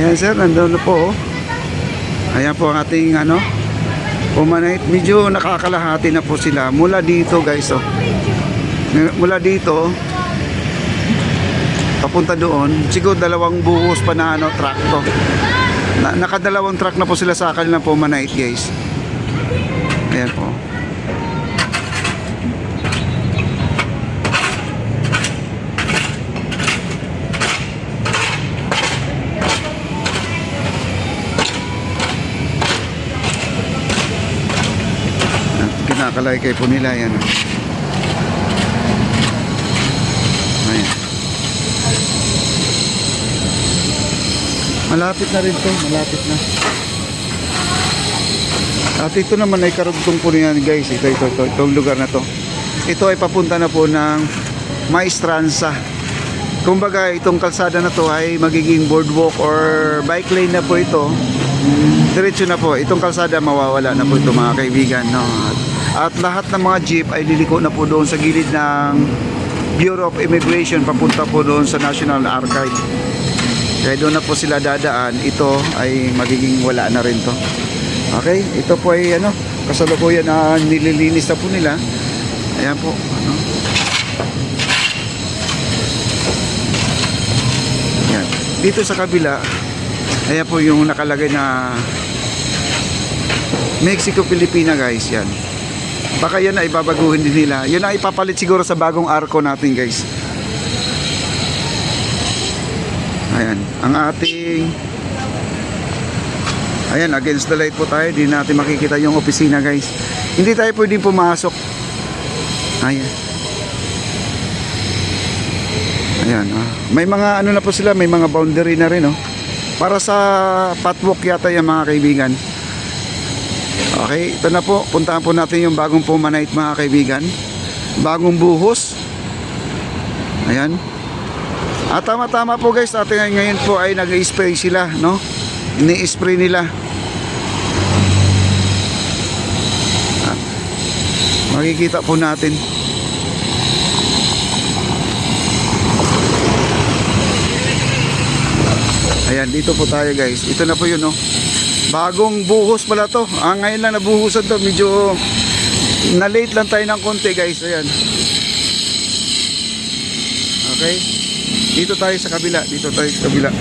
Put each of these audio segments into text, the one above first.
Ayan sir, nandun na po. Ayan po ang ating Pumanite. Medyo nakakalahati na po sila mula dito guys. Mula dito papunta doon. Siguro 2 buhos pa na truck to. Nakadalawang truck na po sila sa kanilang Pumanite guys. Ayan po. Kinakalay po nila yan. Ayan. Malapit na rin to, malapit na. At ito naman ay karugtong po niyan guys. Itong lugar na to. Ito ay papunta na po ng Maestranza. Kumbaga itong kalsada na to ay magiging boardwalk or bike lane na po ito. Diretso na po. Itong kalsada mawawala na po ito mga kaibigan, no? At lahat ng mga jeep ay liliko na po doon sa gilid ng Bureau of Immigration papunta po doon sa National Archive. Kaya doon na po sila dadaan. Ito ay magiging wala na rin to. Okay, ito po ay kasalukuyan na nililinis na po nila. Ayan po. Ayan. Dito sa kabila, ayan po yung nakalagay na Mexico-Pilipina guys. Yan. Baka yan ay babaguhin din nila. Yun ang ipapalit siguro sa bagong arko natin guys. Ayan. Ang ating ayan, against the light po tayo. Di natin makikita yung opisina guys. Hindi tayo pwedeng pumasok. Ayan. Ayan. May mga na po sila. May mga boundary na rin. Para sa patwalk yata yung mga kaibigan. Okay, ito na po. Puntahan po natin yung bagong Pumanite mga kaibigan. Bagong buhos. Ayan. At tama-tama po guys. Atin ngayon po ay nag-spray sila, no? Ini-spray nila. Makikita po natin. Ayan, dito po tayo guys. Ito na po yun, no? Bagong buhos pala to. Ngayon lang nabuhusan to. Medyo na-late lang tayo ng konti guys. Ayan. Okay. Dito tayo sa kabila. Dito tayo sa kabila.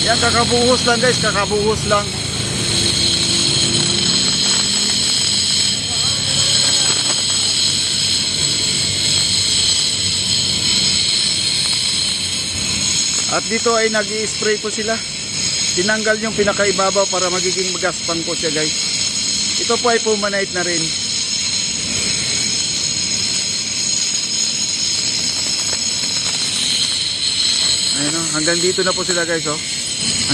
Yan, kakabuhos lang guys. Kakabuhos lang. At dito ay nag-i-spray po sila. Tinanggal yung pinakaibabaw para magiging magaspang po siya guys. Ito po ay Pumanite na rin. Ayan o, hanggang dito na po sila guys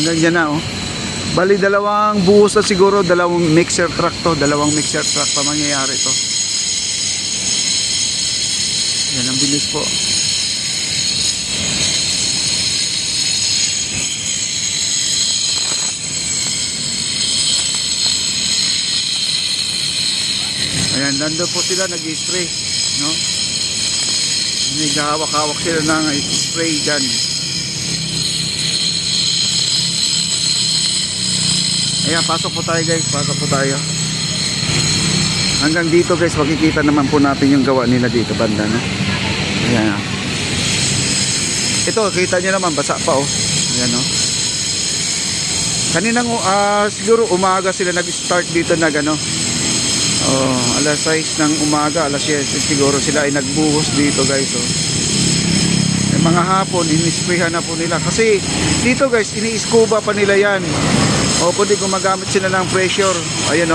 Hanggang dyan na Bali 2 buhos na siguro, 2 mixer truck to. 2 mixer truck pa mangyayari to. Yan ang bilis po. Ayan, nandun po sila nag-spray, no? Naghahawak-hawak sila ng spray gun. Ayan, pasok po tayo guys, pasok po tayo. Hanggang dito guys, makikita naman po natin yung gawa nila dito banda, no? Ayan. Ito, kita nyo naman, basa pa Ayan, no? Kaninang siguro umaga sila nag-start dito alas 6 ng umaga, alas 7 siguro sila ay nagbuhos dito guys mga hapon inisprayhan na po nila kasi dito guys ini-scuba pa nila yan pwede gumagamit sila ng pressure. Ayan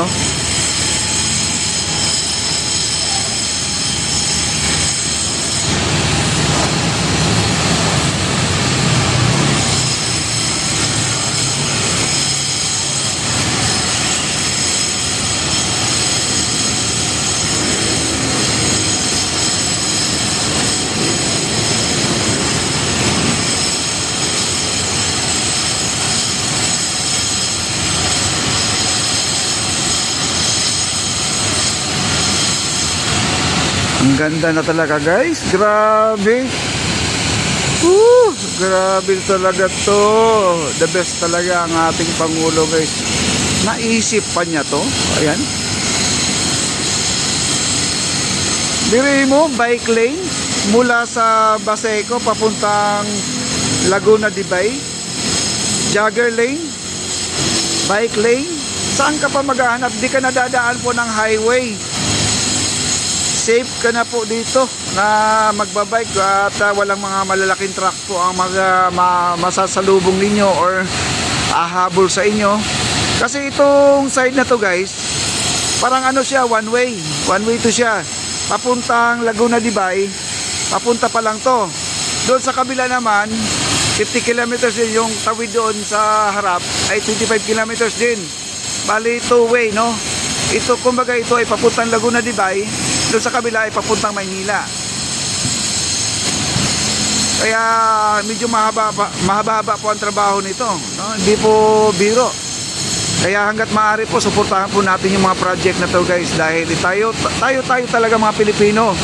Ganda na talaga guys. Grabe. Grabe talaga to. The best talaga ang ating Pangulo guys. Naisip pa niya to. Ayan. Diri mo, bike lane mula sa Baseco papuntang Laguna de Bay. Jogger lane, bike lane. Saan ka pa maghahanap? Di ka nadadaan po ng highway. Safe ka na po dito na magbabike at walang mga malalaking truck po ang masasalubong ninyo or ahabol sa inyo. Kasi itong side na to guys, parang ano siya, one way to siya. Papuntang Laguna de Bay, papunta pa lang to. Doon sa kabila naman, 50 kilometers din yung tawid doon sa harap ay 25 kilometers din. Bali two-way, no? Ito, kumbaga ito ay papuntang Laguna de Bay, doon sa kabila ay papuntang Maynila. Kaya medyo mahaba po ang trabaho nito, no? Hindi po biro. Kaya hanggat maaari po, suportahan po natin yung mga project na to guys, dahil tayo talaga mga Pilipino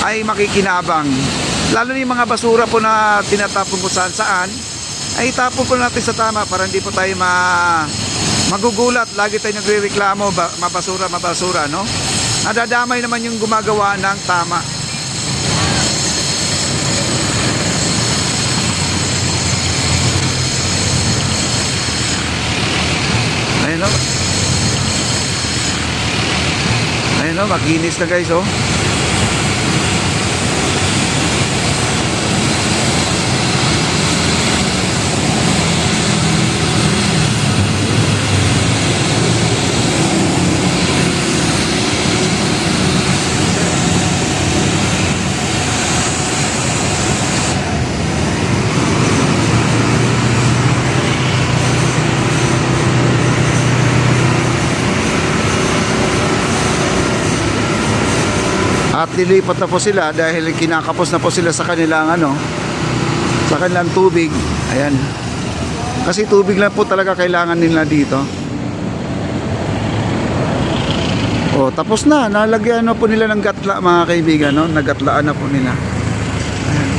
ay makikinabang. Lalo na yung mga basura po na tinatapon po saan ay itapon po natin sa tama para hindi po tayo magugulat. Lagi tayo nagrereklamo, mabasura, no? Nadadamay naman yung gumagawa ng tama. Ayun o. Ayun o, makinis na guys, oh. At lilipat na po sila dahil kinakapos na po sila sa kanilang sa kanilang tubig. Ayan. Kasi tubig lang po talaga kailangan nila dito. Oh, tapos na. Nalagyan na po nila ng gatla mga kaibigan, no? Nagatlaan na po nila. Ayan.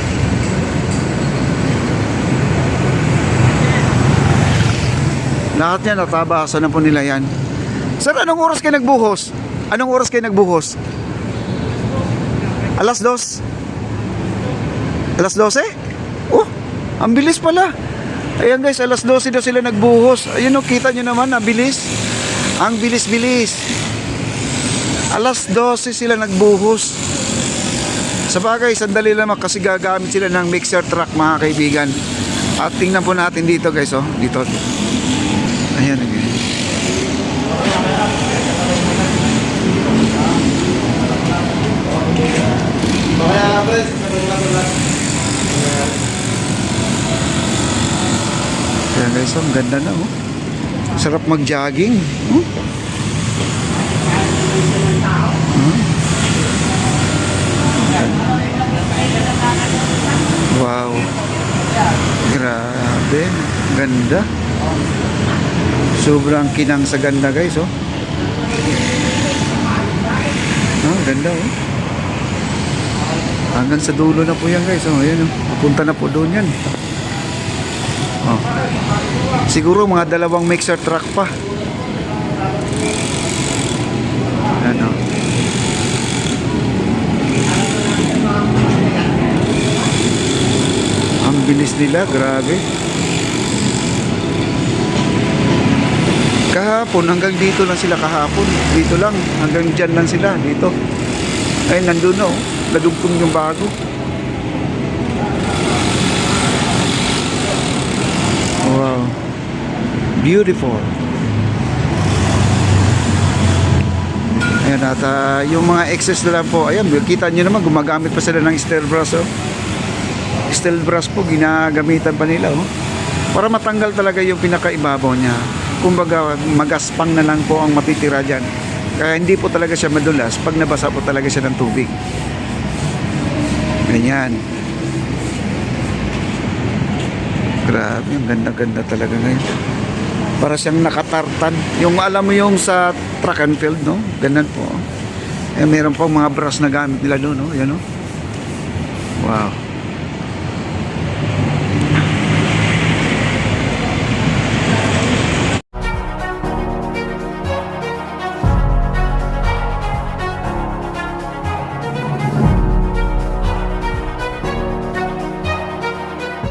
Lahat yan natabasan na po nila yan. Sir, anong oras kayo nagbuhos? Anong oras kayo nagbuhos? Alas 2. Alas 12? Oh, ang bilis pala. Ayan guys, alas 12 daw sila nagbuhos. Ayun o, kita nyo naman, ang bilis. Ang bilis-bilis. Alas 12 sila nagbuhos. Sa bagay, sandali lang kasi gagamit sila ng mixer truck mga kaibigan. At tingnan po natin dito guys, oh. Dito. Ayan. Kaya guys, ang ganda na, oh. Sarap mag-jogging. Wow. Grabe. Ganda. Sobrang kinang sa ganda guys, oh. Ganda, oh. Hanggang sa dulo na po yan guys, oh. Ayan, oh. Pupunta na po doon yan. Oh. Siguro mga 2 mixer truck pa. Ayan, oh. Ang bilis nila, grabe. Kahapon, hanggang dito lang sila kahapon. Dito lang, hanggang dyan lang sila, dito. Ay, nandun na, oh. Nadugtong yung bago. Wow. Beautiful. Ayan, at yung mga excess na lang po, ayan, kita nyo naman, gumagamit pa sila ng steel brush, oh. Steel brush po, ginagamitan pa nila, oh. Para matanggal talaga yung pinakaibabaw niya. Kumbaga, magaspang na lang po ang matitira dyan. Kaya hindi po talaga siya madulas pag nabasa po talaga siya ng tubig. Ganyan. Grabe, ang ganda-ganda talaga ngayon. Para siyang nakatartan. Yung alam mo yung sa track and field, no? Ganun po. Meron pang mga brass na gamit nila doon, no? Yan, no? Wow.